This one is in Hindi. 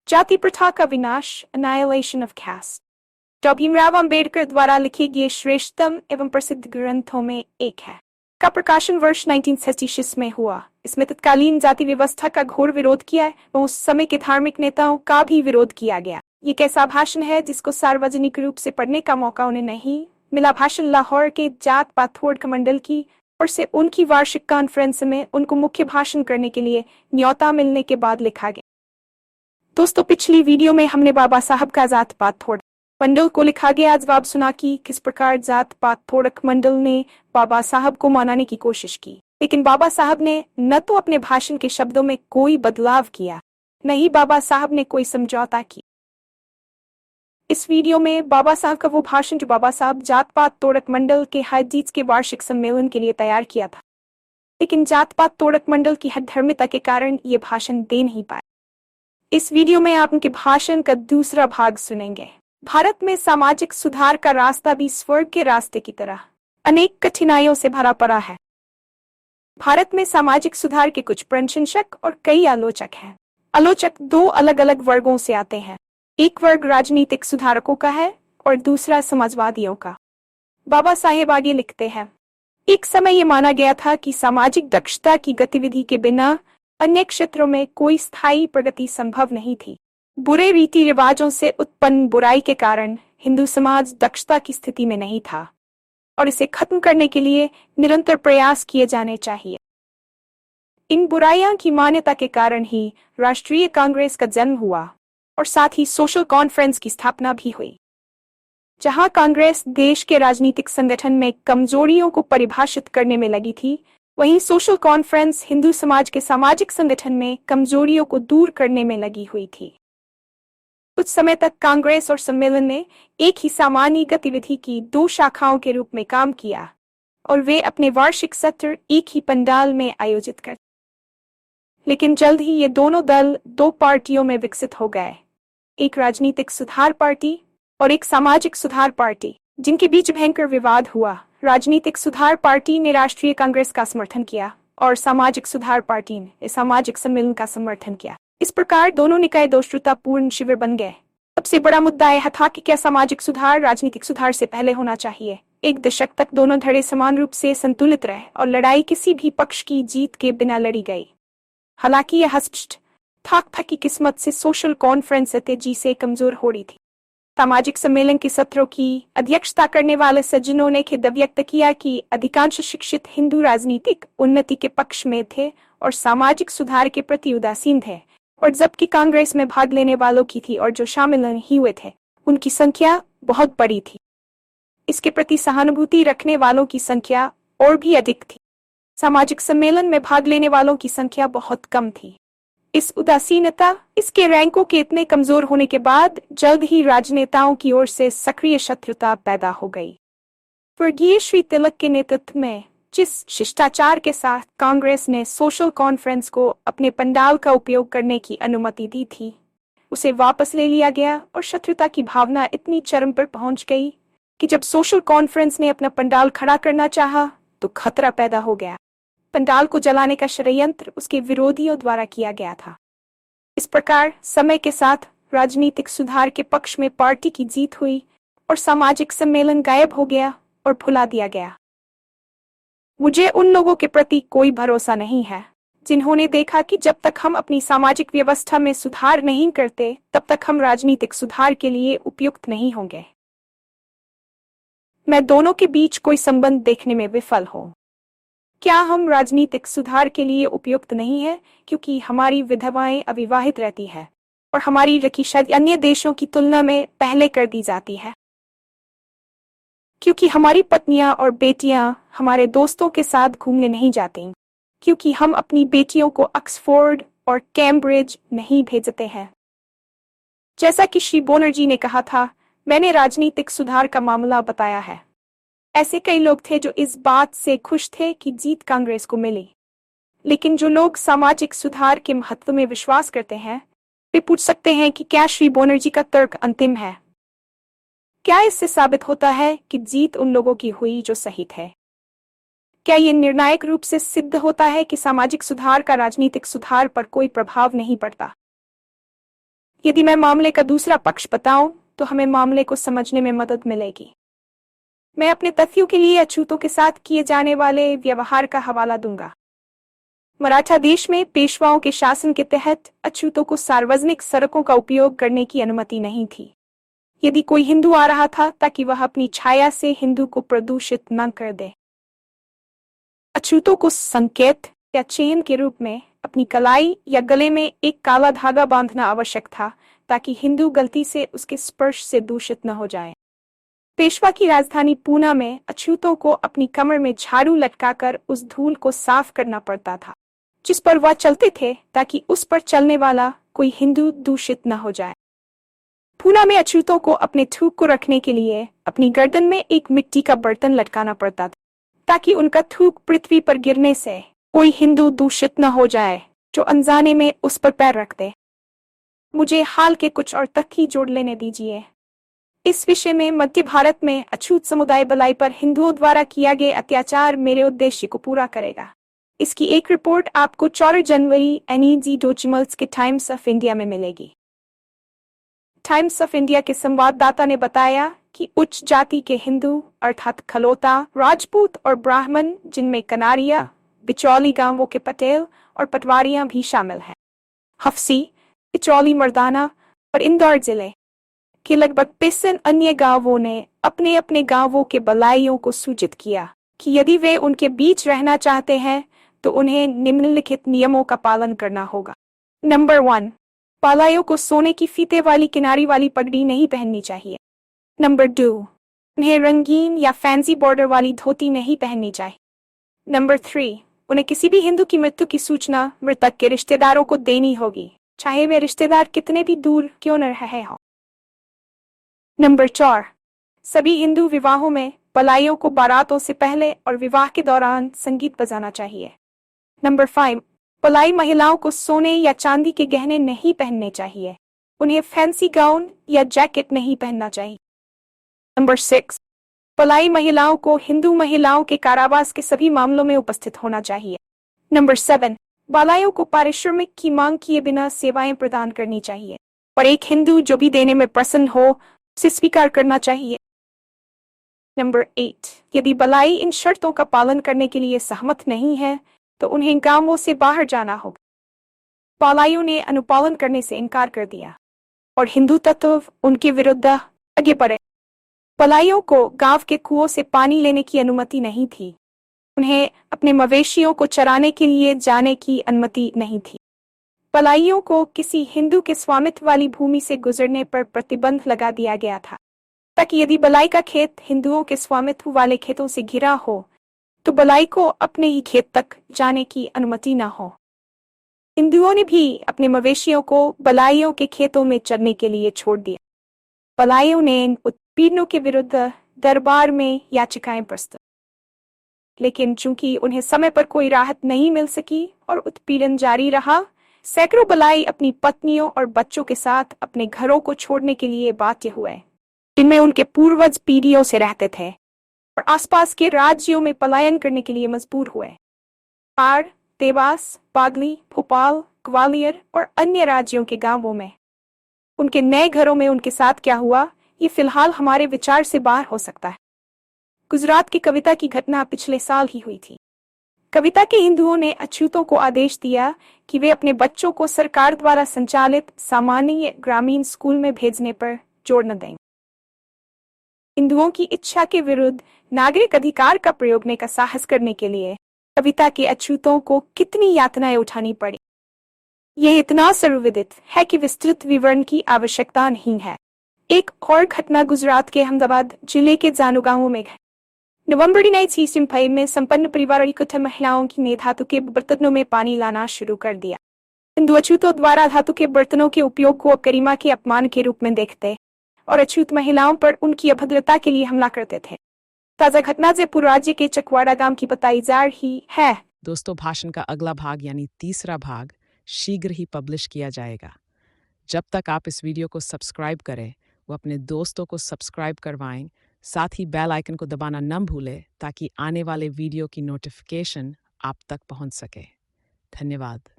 जाति प्रथा का विनाश, एनाइलेशन ऑफ कास्ट, डॉ. भीमराव अंबेडकर द्वारा लिखे गए श्रेष्ठतम एवं प्रसिद्ध ग्रंथों में एक है। का प्रकाशन वर्ष 1936 में हुआ। इसमें तत्कालीन जाति व्यवस्था का घोर विरोध किया एवं उस समय के धार्मिक नेताओं का भी विरोध किया गया। ये कैसा भाषण है जिसको सार्वजनिक रूप से पढ़ने का मौका उन्हें नहीं मिला। भाषण लाहौर के जाट पाथोड़ मंडल की ओर से उनकी वार्षिक कॉन्फ्रेंस में उनको मुख्य भाषण करने के लिए न्योता मिलने के बाद लिखा गया। दोस्तों, पिछली वीडियो में हमने बाबा साहब का जात पाथोड़ मंडल को लिखा गया जवाब सुना कि किस प्रकार जात पात थोड़क मंडल ने बाबा साहब को मनाने की कोशिश की, लेकिन बाबा साहब ने न तो अपने भाषण के शब्दों में कोई बदलाव किया, न ही बाबा साहब ने कोई समझौता की। इस वीडियो में बाबा साहब का वो भाषण जो बाबा साहब जात पात तोड़क मंडल के हाजीज के वार्षिक सम्मेलन के लिए तैयार किया था, लेकिन जात पात तोड़क मंडल की हठधर्मिता के कारण ये भाषण दे नहीं पाए। इस वीडियो में आप उनके भाषण का दूसरा भाग सुनेंगे। भारत में सामाजिक सुधार का रास्ता भी स्वर्ग के रास्ते की तरह अनेक कठिनाइयों से भरा पड़ा है। भारत में सामाजिक सुधार के कुछ प्रशंसक और कई आलोचक हैं। आलोचक दो अलग अलग वर्गों से आते हैं। एक वर्ग राजनीतिक सुधारकों का है और दूसरा समाजवादियों का। बाबा साहेब आगे लिखते हैं, एक समय ये माना गया था कि सामाजिक दक्षता की गतिविधि के बिना अन्य क्षेत्रों में कोई स्थायी प्रगति संभव नहीं थी। बुरे रीति रिवाजों से उत्पन्न बुराई के कारण हिंदू समाज दक्षता की स्थिति में नहीं था और इसे खत्म करने के लिए निरंतर प्रयास किए जाने चाहिए। इन बुराइयों की मान्यता के कारण ही राष्ट्रीय कांग्रेस का जन्म हुआ और साथ ही सोशल कॉन्फ्रेंस की स्थापना भी हुई। जहां कांग्रेस देश के राजनीतिक संगठन में कमजोरियों को परिभाषित करने में लगी थी, वहीं सोशल कॉन्फ्रेंस हिंदू समाज के सामाजिक संगठन में कमजोरियों को दूर करने में लगी हुई थी। कुछ समय तक कांग्रेस और सम्मेलन ने एक ही सामान्य गतिविधि की दो शाखाओं के रूप में काम किया और वे अपने वार्षिक सत्र एक ही पंडाल में आयोजित करते। लेकिन जल्द ही ये दोनों दल दो पार्टियों में विकसित हो गए, एक राजनीतिक सुधार पार्टी और एक सामाजिक सुधार पार्टी, जिनके बीच भयंकर विवाद हुआ। राजनीतिक सुधार पार्टी ने राष्ट्रीय कांग्रेस का समर्थन किया और सामाजिक सुधार पार्टी ने सामाजिक सम्मेलन का समर्थन किया। इस प्रकार दोनों निकाय दोषपूर्ण शिविर बन गए। सबसे बड़ा मुद्दा यह था कि क्या सामाजिक सुधार राजनीतिक सुधार से पहले होना चाहिए। एक दशक तक दोनों धड़े समान रूप से संतुलित रहे और लड़ाई किसी भी पक्ष की जीत के बिना लड़ी गई। हालांकि यह स्पष्ट था कि किस्मत से सोशल कॉन्फ्रेंस तेजी से कमजोर हो रही थी। सामाजिक सम्मेलन के सत्रों की अध्यक्षता करने वाले सज्जनों ने खेद व्यक्त किया कि अधिकांश शिक्षित हिंदू राजनीतिक उन्नति के पक्ष में थे और सामाजिक सुधार के प्रति उदासीन थे, और जबकि कांग्रेस में भाग लेने वालों की थी और जो शामिल नहीं हुए थे उनकी संख्या बहुत बड़ी थी। इसके प्रति सहानुभूति रखने वालों की संख्या और भी अधिक थी। सामाजिक सम्मेलन में भाग लेने वालों की संख्या बहुत कम थी। इस उदासीनता, इसके रैंकों के इतने कमजोर होने के बाद जल्द ही राजनेताओं की ओर से सक्रिय शत्रुता पैदा हो गई। स्वर्गीय श्री तिलक के नेतृत्व में जिस शिष्टाचार के साथ कांग्रेस ने सोशल कॉन्फ्रेंस को अपने पंडाल का उपयोग करने की अनुमति दी थी, उसे वापस ले लिया गया और शत्रुता की भावना इतनी चरम पर पहुंच गई कि जब सोशल कॉन्फ्रेंस ने अपना पंडाल खड़ा करना चाहा तो खतरा पैदा हो गया। पंडाल को जलाने का षड्यंत्र उसके विरोधियों द्वारा किया गया था। इस प्रकार समय के साथ राजनीतिक सुधार के पक्ष में पार्टी की जीत हुई और सामाजिक सम्मेलन गायब हो गया और भुला दिया गया। मुझे उन लोगों के प्रति कोई भरोसा नहीं है जिन्होंने देखा कि जब तक हम अपनी सामाजिक व्यवस्था में सुधार नहीं करते तब तक हम राजनीतिक सुधार के लिए उपयुक्त नहीं होंगे। मैं दोनों के बीच कोई संबंध देखने में विफल हूं। क्या हम राजनीतिक सुधार के लिए उपयुक्त नहीं हैं क्योंकि हमारी विधवाएं अविवाहित रहती हैं और हमारी रखी शादी अन्य देशों की तुलना में पहले कर दी जाती है, क्योंकि हमारी पत्नियां और बेटियां हमारे दोस्तों के साथ घूमने नहीं जाती, क्योंकि हम अपनी बेटियों को ऑक्सफोर्ड और कैम्ब्रिज नहीं भेजते हैं। जैसा कि श्री बनर्जी ने कहा था, मैंने राजनीतिक सुधार का मामला बताया है। ऐसे कई लोग थे जो इस बात से खुश थे कि जीत कांग्रेस को मिली, लेकिन जो लोग सामाजिक सुधार के महत्व में विश्वास करते हैं वे पूछ सकते हैं कि क्या श्री बनर्जी का तर्क अंतिम है। क्या इससे साबित होता है कि जीत उन लोगों की हुई जो सही थे? क्या ये निर्णायक रूप से सिद्ध होता है कि सामाजिक सुधार का राजनीतिक सुधार पर कोई प्रभाव नहीं पड़ता? यदि मैं मामले का दूसरा पक्ष बताऊं तो हमें मामले को समझने में मदद मिलेगी। मैं अपने तथ्यों के लिए अछूतों के साथ किए जाने वाले व्यवहार का हवाला दूंगा। मराठा देश में पेशवाओं के शासन के तहत अछूतों को सार्वजनिक सड़कों का उपयोग करने की अनुमति नहीं थी। यदि कोई हिंदू आ रहा था ताकि वह अपनी छाया से हिंदू को प्रदूषित न कर दे, अछूतों को संकेत या चेन के रूप में अपनी कलाई या गले में एक काला धागा बांधना आवश्यक था ताकि हिंदू गलती से उसके स्पर्श से दूषित न हो जाए। पेशवा की राजधानी पूना में अछूतों को अपनी कमर में झाड़ू लटकाकर उस धूल को साफ करना पड़ता था जिस पर वह चलते थे ताकि उस पर चलने वाला कोई हिंदू दूषित न हो जाए। पूना में अछूतों को अपने थूक को रखने के लिए अपनी गर्दन में एक मिट्टी का बर्तन लटकाना पड़ता था ताकि उनका थूक पृथ्वी पर गिरने से कोई हिंदू दूषित न हो जाए जो अनजाने में उस पर पैर रख दे। मुझे हाल के कुछ और तथ्य जोड़ लेने दीजिए। इस विषय में मध्य भारत में अछूत समुदाय बलाई पर हिंदुओं द्वारा किया गया अत्याचार मेरे उद्देश्य को पूरा करेगा। इसकी एक रिपोर्ट आपको 4 जनवरी NEG डॉक्यूमेंट्स के टाइम्स ऑफ इंडिया में मिलेगी। टाइम्स ऑफ इंडिया के संवाददाता ने बताया कि उच्च जाति के हिंदू अर्थात खलोता, राजपूत और ब्राह्मण, जिनमें कनारिया, बिचौली गांवों के पटेल और पटवारियां भी शामिल हैं, हफ्सी, बिचौली, मर्दाना और इंदौर जिले के लगभग 35 अन्य गांवों ने अपने अपने गांवों के बलाइयों को सूचित किया कि यदि वे उनके बीच रहना चाहते हैं तो उन्हें निम्नलिखित नियमों का पालन करना होगा। नंबर 1, बालाइयों को सोने की फीते वाली किनारी वाली पगड़ी नहीं पहननी चाहिए। नंबर 2, उन्हें रंगीन या फैंसी बॉर्डर वाली धोती नहीं पहननी चाहिए। नंबर 3, उन्हें किसी भी हिंदू की मृत्यु की सूचना मृतक के रिश्तेदारों को देनी होगी, चाहे वे रिश्तेदार कितने भी दूर क्यों न रहे हों। नंबर 4, सभी हिंदू विवाहों में बलाइयों को बारातों से पहले और विवाह के दौरान संगीत बजाना चाहिए। नंबर 5, बलाई महिलाओं को सोने या चांदी के गहने नहीं पहनने चाहिए। उन्हें फैंसी गाउन या जैकेट नहीं पहनना चाहिए। नंबर 6, बलाई महिलाओं को हिंदू महिलाओं के कारावास के सभी मामलों में उपस्थित होना चाहिए। नंबर 7, बालाइयों को पारिश्रमिक की मांग किए बिना सेवाएं प्रदान करनी चाहिए और एक हिंदू जो भी देने में प्रसन्न हो उसे स्वीकार करना चाहिए। नंबर 8, यदि बलाई इन शर्तों का पालन करने के लिए सहमत नहीं है तो उन्हें गांवों से बाहर जाना होगा। बालाइयों ने अनुपालन करने से इनकार कर दिया और हिंदू तत्व उनके विरुद्ध आगे बढ़े। बलाइयों को गांव के कुओं से पानी लेने की अनुमति नहीं थी। उन्हें अपने मवेशियों को चराने के लिए जाने की अनुमति नहीं थी। बलाइयों को किसी हिंदू के स्वामित्व वाली भूमि से गुजरने पर प्रतिबंध लगा दिया गया था ताकि यदि बलाई का खेत हिंदुओं के स्वामित्व वाले खेतों से घिरा हो तो बलाई को अपने ही खेत तक जाने की अनुमति न हो। हिंदुओं ने भी अपने मवेशियों को बलाइयों के खेतों में चरने के लिए छोड़ दिया। बलाइयों ने इन उत्पीड़नों के विरुद्ध दरबार में याचिकाएं प्रस्तुत, लेकिन चूंकि उन्हें समय पर कोई राहत नहीं मिल सकी और उत्पीड़न जारी रहा, सैकड़ों बलाई अपनी पत्नियों और बच्चों के साथ अपने घरों को छोड़ने के लिए बाध्य हुए जिनमें उनके पूर्वज पीढ़ियों से रहते थे और आसपास के राज्यों में पलायन करने के लिए मजबूर हुए। पार, देवास, बागली, भोपाल, ग्वालियर और अन्य राज्यों के गांवों में उनके नए घरों में उनके साथ क्या हुआ ये फिलहाल हमारे विचार से बाहर हो सकता है। गुजरात की कविता की घटना पिछले साल ही हुई थी। कविता के हिंदुओं ने अछूतों को आदेश दिया कि वे अपने बच्चों को सरकार द्वारा संचालित सामान्य ग्रामीण स्कूल में भेजने पर जोर न दें। हिंदुओं की इच्छा के विरुद्ध नागरिक अधिकार का प्रयोग करने का साहस करने के लिए कविता के अछूतों को कितनी यातनाएं उठानी पड़ी, यह इतना सर्वविदित है कि विस्तृत विवरण की आवश्यकता नहीं है। एक और घटना गुजरात के अहमदाबाद जिले के जानू गांव में है। नवंबर 1965 में संपन्न परिवार कुछ महिलाओं ने धातु के बर्तनों में पानी लाना शुरू कर दिया। हिंदू अछूतों द्वारा धातु के बर्तनों के उपयोग को गरिमा के अपमान के रूप में देखते और अछूत महिलाओं पर उनकी अभद्रता के लिए हमला करते थे। ताजा घटना जयपुर राज्य के चकवाड़ा गांव की बताई जा रही है। दोस्तों, भाषण का अगला भाग यानी तीसरा भाग शीघ्र ही पब्लिश किया जाएगा। जब तक आप इस वीडियो को सब्सक्राइब करें, वो अपने दोस्तों को सब्सक्राइब करवाएं, साथ ही बेल आइकन को दबाना न भूलें ताकि आने वाले वीडियो की नोटिफिकेशन आप तक पहुंच सके। धन्यवाद।